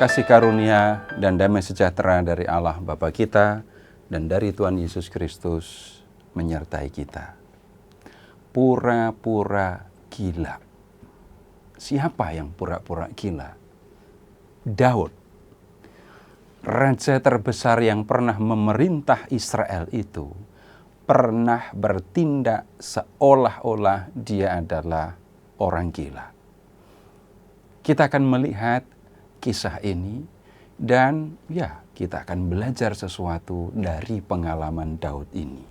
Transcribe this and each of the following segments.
kasih karunia dan damai sejahtera dari Allah Bapa kita dan dari Tuhan Yesus Kristus menyertai kita. Pura-pura gila. Siapa yang pura-pura gila? Daud. Raja terbesar yang pernah memerintah Israel itu pernah bertindak seolah-olah dia adalah orang gila. Kita akan melihat kisah ini dan kita akan belajar sesuatu dari pengalaman Daud ini.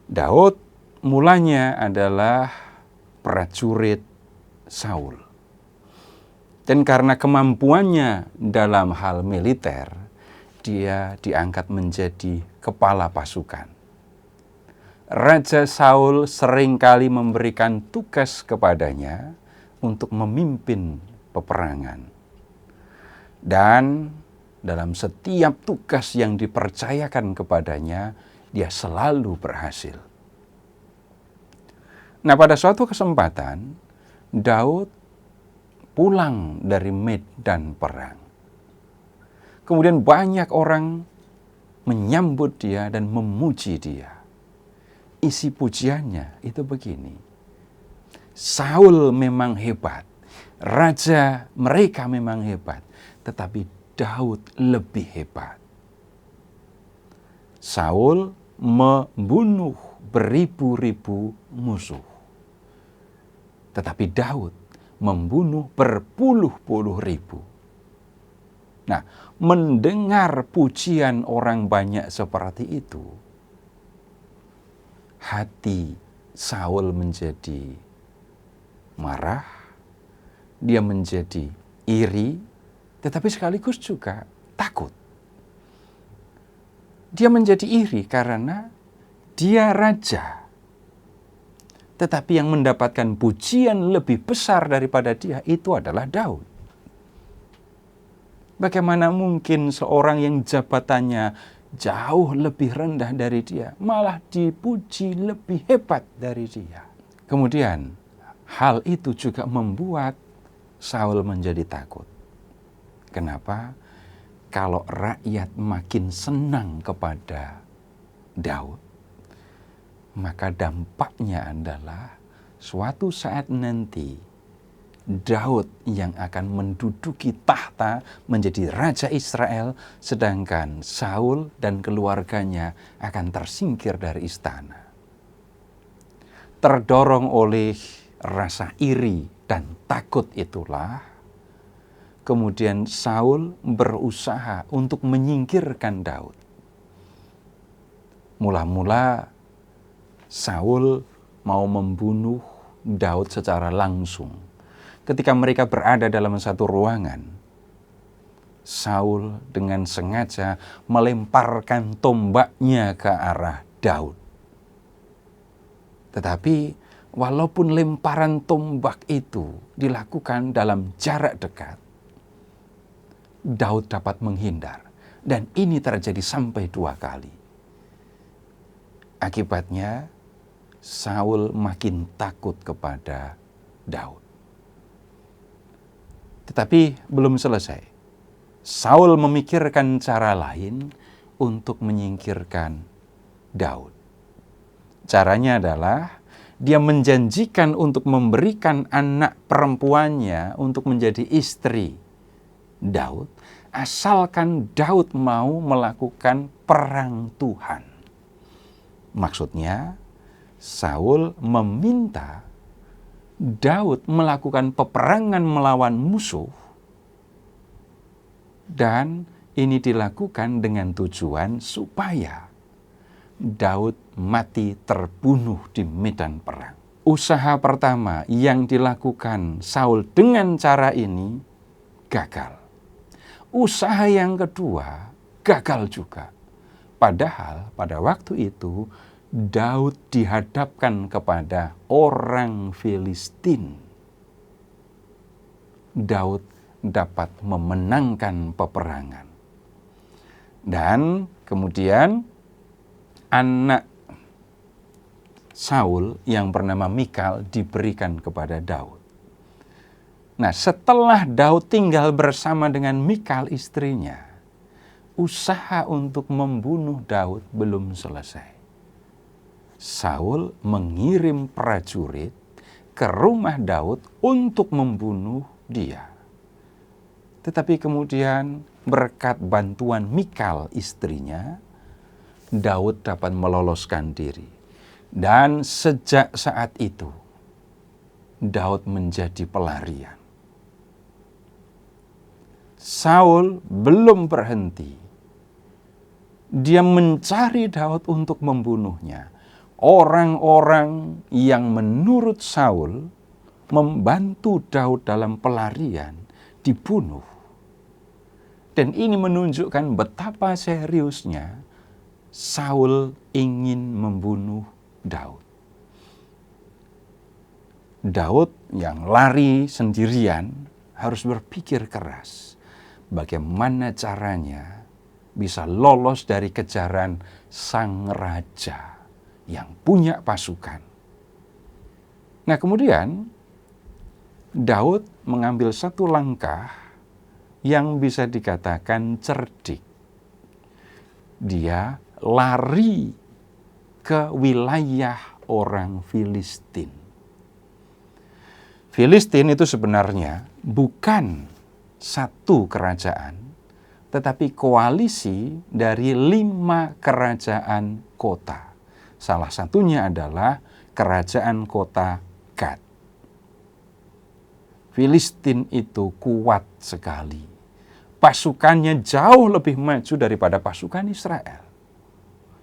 Daud mulanya adalah prajurit Saul. Dan karena kemampuannya dalam hal militer, dia diangkat menjadi kepala pasukan. Raja Saul seringkali memberikan tugas kepadanya untuk memimpin peperangan. Dan dalam setiap tugas yang dipercayakan kepadanya, dia selalu berhasil. Nah, pada suatu kesempatan, Daud pulang dari medan perang. Kemudian banyak orang menyambut dia dan memuji dia. Isi pujiannya itu begini: Saul memang hebat, raja mereka memang hebat, tetapi Daud lebih hebat. Saul membunuh beribu-ribu musuh, tetapi Daud membunuh berpuluh-puluh ribu. Nah, mendengar pujian orang banyak seperti itu, hati Saul menjadi marah, dia menjadi iri, tetapi sekaligus juga takut. Dia menjadi iri karena dia raja, tetapi yang mendapatkan pujian lebih besar daripada dia itu adalah Daud. Bagaimana mungkin seorang yang jabatannya jauh lebih rendah dari dia malah dipuji lebih hebat dari dia? Kemudian hal itu juga membuat Saul menjadi takut. Kenapa? Kalau rakyat makin senang kepada Daud, maka dampaknya adalah suatu saat nanti Daud yang akan menduduki tahta menjadi raja Israel, sedangkan Saul dan keluarganya akan tersingkir dari istana. Terdorong oleh rasa iri dan takut itulah, kemudian Saul berusaha untuk menyingkirkan Daud. Mula-mula Saul mau membunuh Daud secara langsung. Ketika mereka berada dalam satu ruangan, Saul dengan sengaja melemparkan tombaknya ke arah Daud. Tetapi walaupun lemparan tombak itu dilakukan dalam jarak dekat, Daud dapat menghindar. Dan ini terjadi sampai 2 kali. Akibatnya, Saul makin takut kepada Daud. Tetapi belum selesai. Saul memikirkan cara lain untuk menyingkirkan Daud. Caranya adalah dia menjanjikan untuk memberikan anak perempuannya untuk menjadi istri Daud, asalkan Daud mau melakukan perang Tuhan. Maksudnya, Saul meminta Daud melakukan peperangan melawan musuh, dan ini dilakukan dengan tujuan supaya Daud mati terbunuh di medan perang. Usaha pertama yang dilakukan Saul dengan cara ini gagal. Usaha yang kedua gagal juga. Padahal pada waktu itu Daud dihadapkan kepada orang Filistin. Daud dapat memenangkan peperangan. Dan kemudian anak Saul yang bernama Mikal diberikan kepada Daud. Nah, setelah Daud tinggal bersama dengan Mikal istrinya, usaha untuk membunuh Daud belum selesai. Saul mengirim prajurit ke rumah Daud untuk membunuh dia. Tetapi kemudian berkat bantuan Mikal istrinya, Daud dapat meloloskan diri. Dan sejak saat itu, Daud menjadi pelarian. Saul belum berhenti. Dia mencari Daud untuk membunuhnya. Orang-orang yang menurut Saul membantu Daud dalam pelarian dibunuh. Dan ini menunjukkan betapa seriusnya Saul ingin membunuh Daud. Daud yang lari sendirian harus berpikir keras bagaimana caranya bisa lolos dari kejaran sang raja yang punya pasukan. Nah, kemudian Daud mengambil satu langkah yang bisa dikatakan cerdik. Dia lari ke wilayah orang Filistin. Filistin itu sebenarnya bukan satu kerajaan, tetapi koalisi dari 5 kerajaan kota. Salah satunya adalah kerajaan kota Gad. Filistin itu kuat sekali. Pasukannya jauh lebih maju daripada pasukan Israel.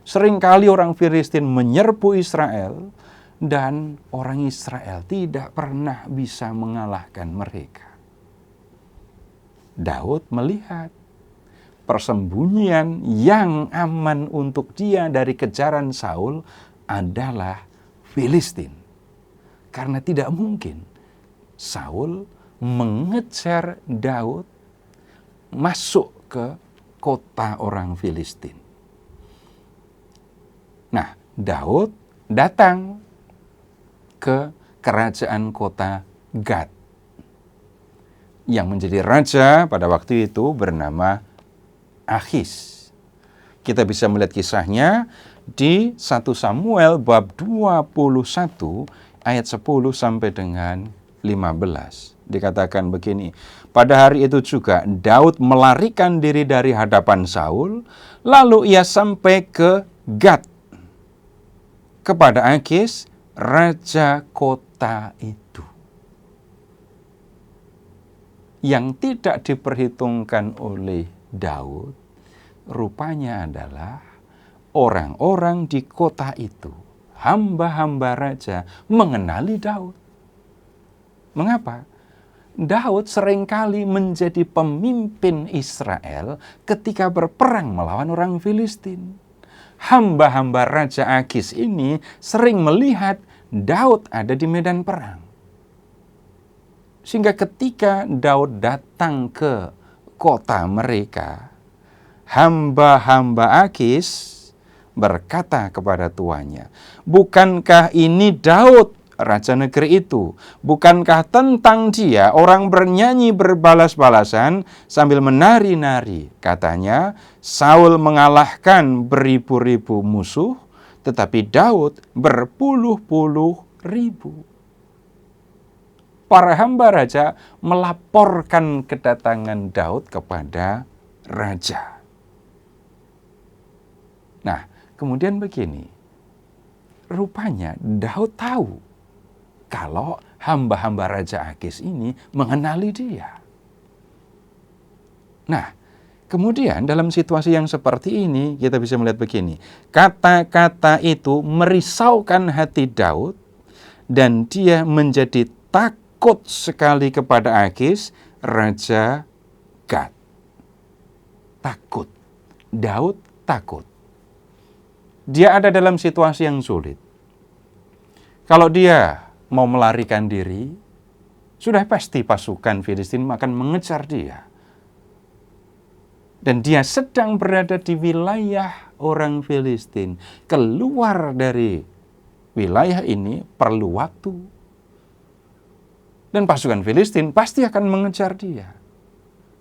Seringkali orang Filistin menyerbu Israel, dan orang Israel tidak pernah bisa mengalahkan mereka. Daud melihat persembunyian yang aman untuk dia dari kejaran Saul adalah Filistin. Karena tidak mungkin Saul mengejar Daud masuk ke kota orang Filistin. Nah, Daud datang ke kerajaan kota Gad. Yang menjadi raja pada waktu itu bernama Akhis. Kita bisa melihat kisahnya di 1 Samuel bab 21 ayat 10 sampai dengan 15. Dikatakan begini, pada hari itu juga Daud melarikan diri dari hadapan Saul, lalu ia sampai ke Gad kepada Akhis, raja kota itu. Yang tidak diperhitungkan oleh Daud rupanya adalah orang-orang di kota itu, hamba-hamba raja, mengenali Daud. Mengapa? Daud seringkali menjadi pemimpin Israel ketika berperang melawan orang Filistin. Hamba-hamba Raja Akhis ini sering melihat Daud ada di medan perang. Sehingga ketika Daud datang ke kota mereka, hamba-hamba Akhis berkata kepada tuannya, "Bukankah ini Daud, raja negeri itu? Bukankah tentang dia orang bernyanyi berbalas-balasan sambil menari-nari? Katanya, Saul mengalahkan beribu-ribu musuh, tetapi Daud berpuluh-puluh ribu." Para hamba raja melaporkan kedatangan Daud kepada raja. Nah, kemudian begini, rupanya Daud tahu kalau hamba-hamba Raja Akhis ini mengenali dia. Nah, kemudian dalam situasi yang seperti ini, kita bisa melihat begini, kata-kata itu merisaukan hati Daud, dan dia menjadi takut sekali kepada Akhis, Raja Gad. Takut. Daud takut. Dia ada dalam situasi yang sulit. Kalau dia mau melarikan diri, sudah pasti pasukan Filistin akan mengejar dia. Dan dia sedang berada di wilayah orang Filistin. Keluar dari wilayah ini perlu waktu. Dan pasukan Filistin pasti akan mengejar dia.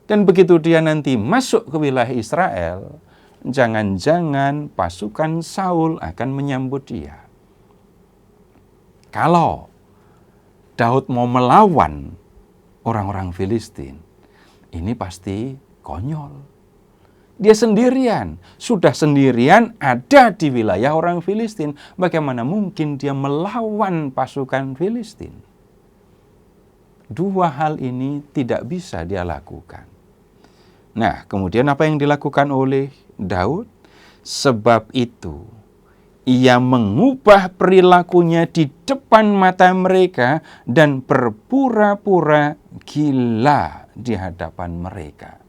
Dan begitu dia nanti masuk ke wilayah Israel, jangan-jangan pasukan Saul akan menyambut dia. Kalau Daud mau melawan orang-orang Filistin, ini pasti konyol. Dia sendirian, sudah sendirian ada di wilayah orang Filistin. Bagaimana mungkin dia melawan pasukan Filistin? Dua hal ini tidak bisa dia lakukan. Nah, kemudian apa yang dilakukan oleh Daud? Sebab itu, ia mengubah perilakunya di depan mata mereka dan berpura-pura gila di hadapan mereka.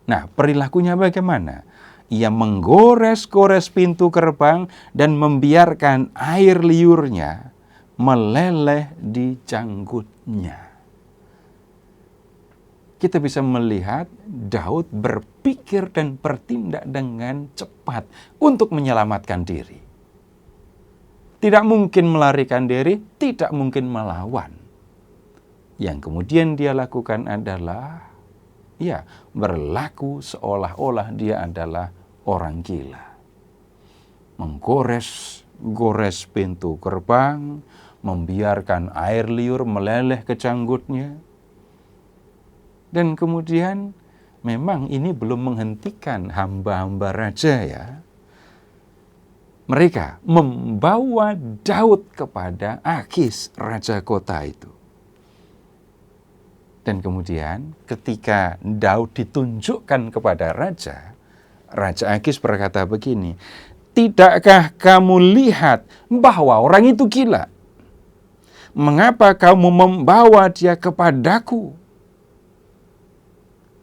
Nah, perilakunya bagaimana? Ia menggores-gores pintu gerbang dan membiarkan air liurnya meleleh di janggutnya. Kita bisa melihat Daud berpikir dan bertindak dengan cepat untuk menyelamatkan diri. Tidak mungkin melarikan diri, tidak mungkin melawan. Yang kemudian dia lakukan adalah berlaku seolah-olah dia adalah orang gila. Menggores-gores pintu gerbang, membiarkan air liur meleleh ke janggutnya. Dan kemudian memang ini belum menghentikan hamba-hamba raja ya. Mereka membawa Daud kepada Akis, raja kota itu. Dan kemudian ketika Daud ditunjukkan kepada raja, Raja Akis berkata begini, "Tidakkah kamu lihat bahwa orang itu gila? Mengapa kamu membawa dia kepadaku?"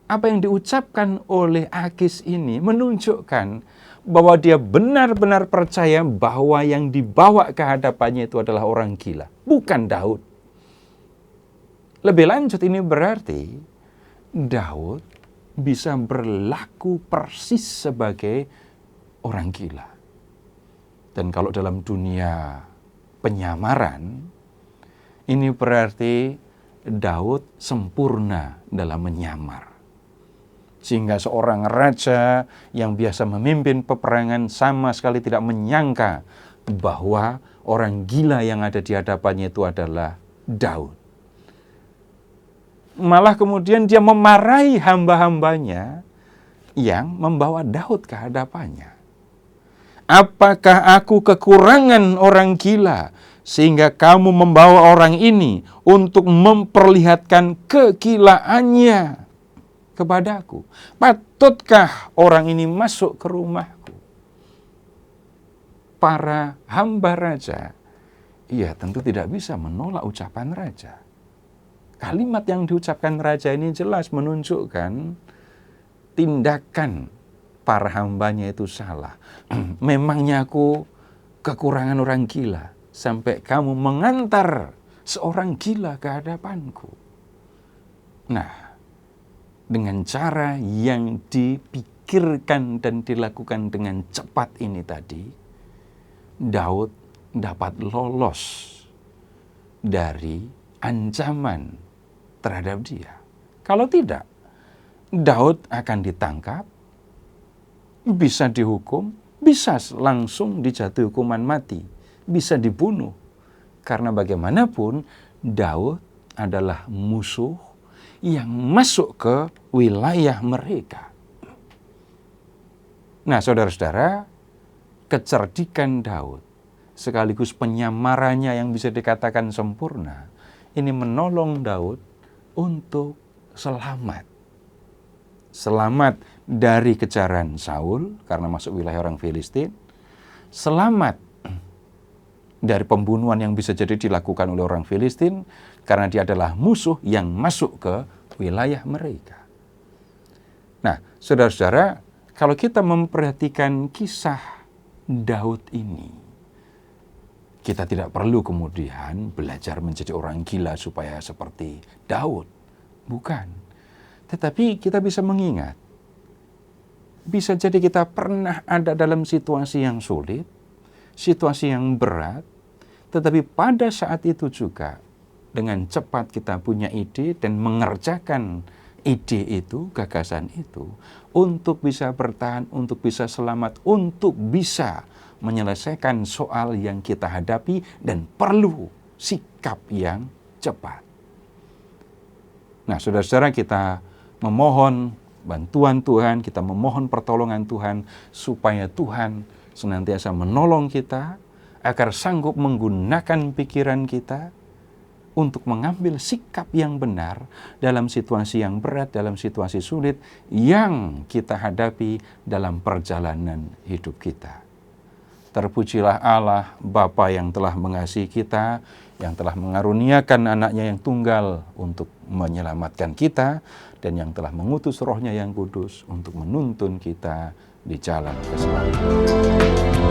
Apa yang diucapkan oleh Akis ini menunjukkan bahwa dia benar-benar percaya bahwa yang dibawa ke hadapannya itu adalah orang gila, bukan Daud. Lebih lanjut ini berarti Daud bisa berlaku persis sebagai orang gila. Dan kalau dalam dunia penyamaran, ini berarti Daud sempurna dalam menyamar. Sehingga seorang raja yang biasa memimpin peperangan sama sekali tidak menyangka bahwa orang gila yang ada di hadapannya itu adalah Daud. Malah kemudian dia memarahi hamba-hambanya yang membawa Daud ke hadapannya. "Apakah aku kekurangan orang gila sehingga kamu membawa orang ini untuk memperlihatkan kegilaannya kepadaku? Patutkah orang ini masuk ke rumahku?" Para hamba raja, tentu tidak bisa menolak ucapan raja. Kalimat yang diucapkan raja ini jelas menunjukkan tindakan para hambanya itu salah. "Memangnya aku kekurangan orang gila sampai kamu mengantar seorang gila ke hadapanku?" Nah, dengan cara yang dipikirkan dan dilakukan dengan cepat ini tadi, Daud dapat lolos dari ancaman terhadap dia. Kalau tidak, Daud akan ditangkap, bisa dihukum, bisa langsung dijatuhi hukuman mati, bisa dibunuh. Karena bagaimanapun Daud adalah musuh yang masuk ke wilayah mereka. Nah, saudara-saudara, kecerdikan Daud sekaligus penyamarannya yang bisa dikatakan sempurna, ini menolong Daud untuk selamat. Selamat dari kejaran Saul karena masuk wilayah orang Filistin. Selamat dari pembunuhan yang bisa jadi dilakukan oleh orang Filistin karena dia adalah musuh yang masuk ke wilayah mereka. Nah, saudara-saudara, kalau kita memperhatikan kisah Daud ini, kita tidak perlu kemudian belajar menjadi orang gila supaya seperti Daud. Bukan. Tetapi kita bisa mengingat. Bisa jadi kita pernah ada dalam situasi yang sulit, situasi yang berat, tetapi pada saat itu juga dengan cepat kita punya ide dan mengerjakan ide itu, gagasan itu, untuk bisa bertahan, untuk bisa selamat, untuk bisa menyelesaikan soal yang kita hadapi dan perlu sikap yang cepat. Nah, saudara-saudara, kita memohon bantuan Tuhan, kita memohon pertolongan Tuhan, supaya Tuhan senantiasa menolong kita, agar sanggup menggunakan pikiran kita untuk mengambil sikap yang benar dalam situasi yang berat, dalam situasi sulit yang kita hadapi dalam perjalanan hidup kita. Terpujilah Allah, Bapa yang telah mengasihi kita, yang telah mengaruniakan anaknya yang tunggal untuk menyelamatkan kita, dan yang telah mengutus Roh-Nya yang kudus untuk menuntun kita di jalan keselamatan.